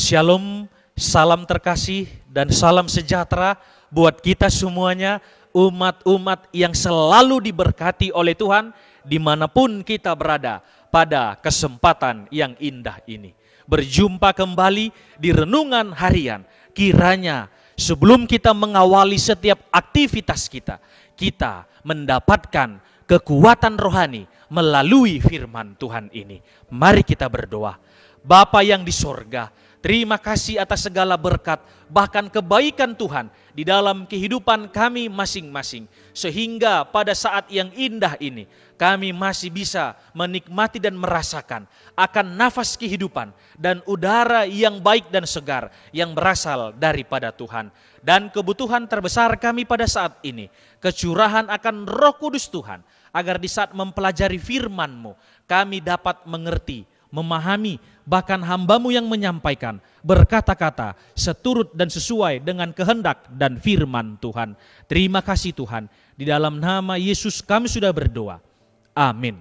Shalom, salam terkasih dan salam sejahtera buat kita semuanya, umat-umat yang selalu diberkati oleh Tuhan dimanapun kita berada pada kesempatan yang indah ini. Berjumpa kembali di renungan harian, kiranya sebelum kita mengawali setiap aktivitas kita, kita mendapatkan kekuatan rohani melalui firman Tuhan ini. Mari kita berdoa. Bapa yang di sorga, terima kasih atas segala berkat, bahkan kebaikan Tuhan di dalam kehidupan kami masing-masing. Sehingga pada saat yang indah ini, kami masih bisa menikmati dan merasakan akan nafas kehidupan dan udara yang baik dan segar yang berasal daripada Tuhan. Dan kebutuhan terbesar kami pada saat ini, kecurahan akan Roh Kudus Tuhan, agar di saat mempelajari firman-Mu, kami dapat mengerti, memahami, bahkan hamba-Mu yang menyampaikan berkata-kata seturut dan sesuai dengan kehendak dan firman Tuhan. Terima kasih Tuhan, di dalam nama Yesus kami sudah berdoa. Amin.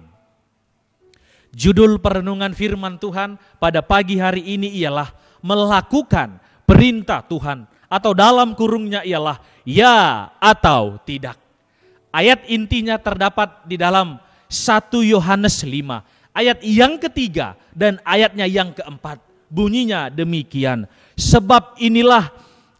Judul perenungan firman Tuhan pada pagi hari ini ialah melakukan perintah Tuhan, atau dalam kurungnya ialah ya atau tidak. Ayat intinya terdapat di dalam 1 Yohanes 5. Ayat yang ketiga dan ayatnya yang keempat, bunyinya demikian. Sebab inilah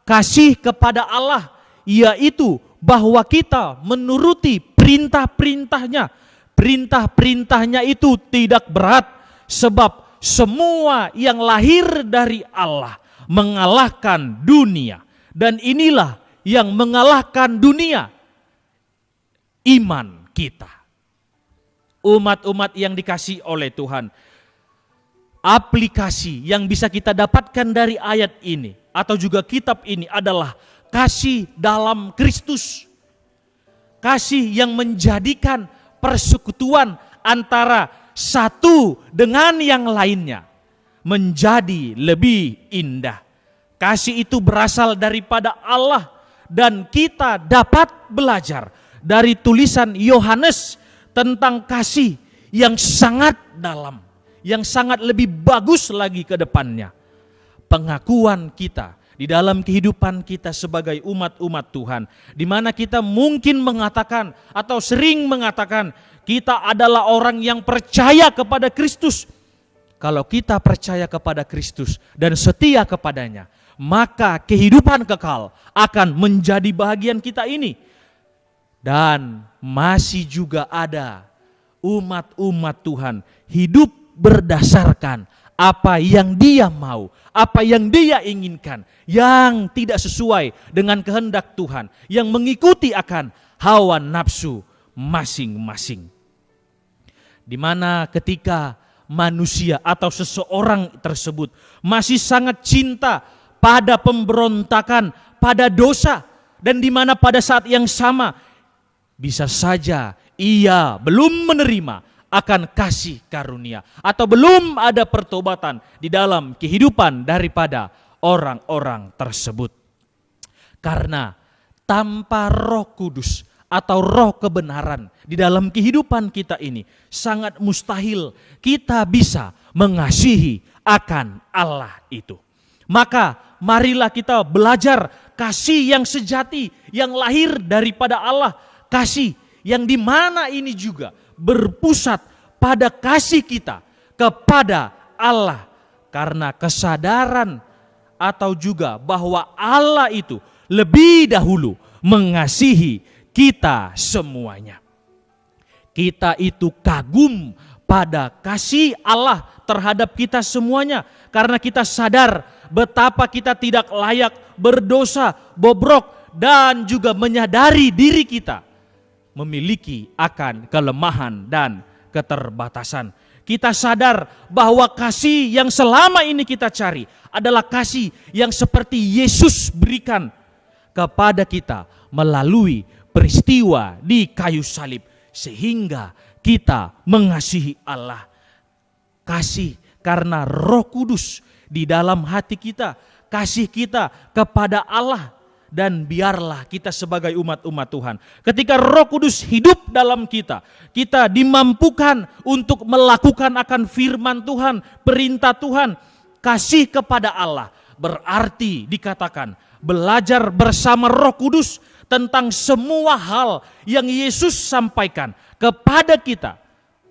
kasih kepada Allah, yaitu bahwa kita menuruti perintah-perintahnya. Perintah-perintahnya itu tidak berat, sebab semua yang lahir dari Allah mengalahkan dunia. Dan inilah yang mengalahkan dunia, iman kita. Umat-umat yang dikasihi oleh Tuhan, aplikasi yang bisa kita dapatkan dari ayat ini atau juga kitab ini adalah kasih dalam Kristus. Kasih yang menjadikan persekutuan antara satu dengan yang lainnya menjadi lebih indah. Kasih itu berasal daripada Allah, dan kita dapat belajar dari tulisan Yohanes tentang kasih yang sangat dalam, yang sangat lebih bagus lagi ke depannya. Pengakuan kita di dalam kehidupan kita sebagai umat-umat Tuhan, di mana kita mungkin mengatakan atau sering mengatakan kita adalah orang yang percaya kepada Kristus. Kalau kita percaya kepada Kristus dan setia kepadanya, maka kehidupan kekal akan menjadi bahagian kita ini. Dan masih juga ada umat-umat Tuhan hidup berdasarkan apa yang dia mau, apa yang dia inginkan, yang tidak sesuai dengan kehendak Tuhan, yang mengikuti akan hawa nafsu masing-masing. Di mana ketika manusia atau seseorang tersebut masih sangat cinta pada pemberontakan, pada dosa, dan di mana pada saat yang sama bisa saja ia belum menerima akan kasih karunia atau belum ada pertobatan di dalam kehidupan daripada orang-orang tersebut. Karena tanpa Roh Kudus atau roh kebenaran di dalam kehidupan kita ini, sangat mustahil kita bisa mengasihi akan Allah itu. Maka marilah kita belajar kasih yang sejati, yang lahir daripada Allah. Kasih yang dimana ini juga berpusat pada kasih kita kepada Allah. Karena kesadaran atau juga bahwa Allah itu lebih dahulu mengasihi kita semuanya. Kita itu kagum pada kasih Allah terhadap kita semuanya. Karena kita sadar betapa kita tidak layak, berdosa, bobrok, dan juga menyadari diri kita memiliki akan kelemahan dan keterbatasan. Kita sadar bahwa kasih yang selama ini kita cari adalah kasih yang seperti Yesus berikan kepada kita melalui peristiwa di kayu salib, sehingga kita mengasihi Allah. Kasih karena Roh Kudus di dalam hati kita, kasih kita kepada Allah. Dan biarlah kita sebagai umat-umat Tuhan, ketika Roh Kudus hidup dalam kita, kita dimampukan untuk melakukan akan firman Tuhan, perintah Tuhan. kasih kepada Allah berarti dikatakan belajar bersama Roh Kudus tentang semua hal yang Yesus sampaikan kepada kita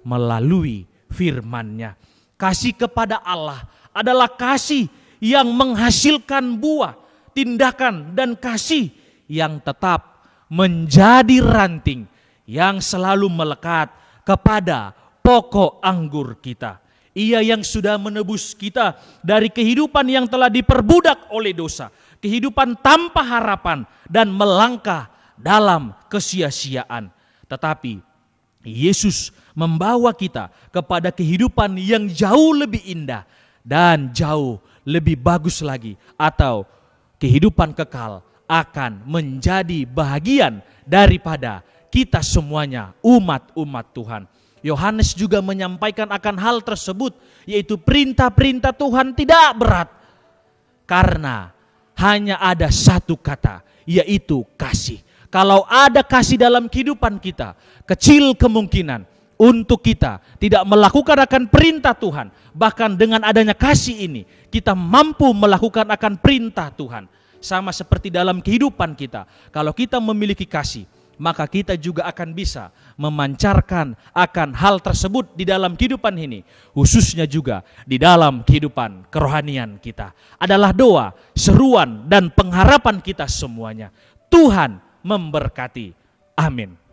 melalui firman-Nya. Kasih kepada Allah adalah kasih yang menghasilkan buah, tindakan dan kasih yang tetap menjadi ranting yang selalu melekat kepada pokok anggur kita. Ia yang sudah menebus kita dari kehidupan yang telah diperbudak oleh dosa, kehidupan tanpa harapan dan melangkah dalam kesia-siaan. Tetapi Yesus membawa kita kepada kehidupan yang jauh lebih indah dan jauh lebih bagus lagi, atau kehidupan kekal akan menjadi bahagian daripada kita semuanya umat-umat Tuhan. Yohanes juga menyampaikan akan hal tersebut, yaitu perintah-perintah Tuhan tidak berat karena hanya ada satu kata, yaitu kasih. Kalau ada kasih dalam kehidupan kita, kecil kemungkinan untuk kita tidak melakukan akan perintah Tuhan. Bahkan dengan adanya kasih ini, kita mampu melakukan akan perintah Tuhan. Sama seperti dalam kehidupan kita, kalau kita memiliki kasih, maka kita juga akan bisa memancarkan akan hal tersebut di dalam kehidupan ini, khususnya juga di dalam kehidupan kerohanian kita. Adalah doa, seruan, dan pengharapan kita semuanya. Tuhan memberkati. Amin.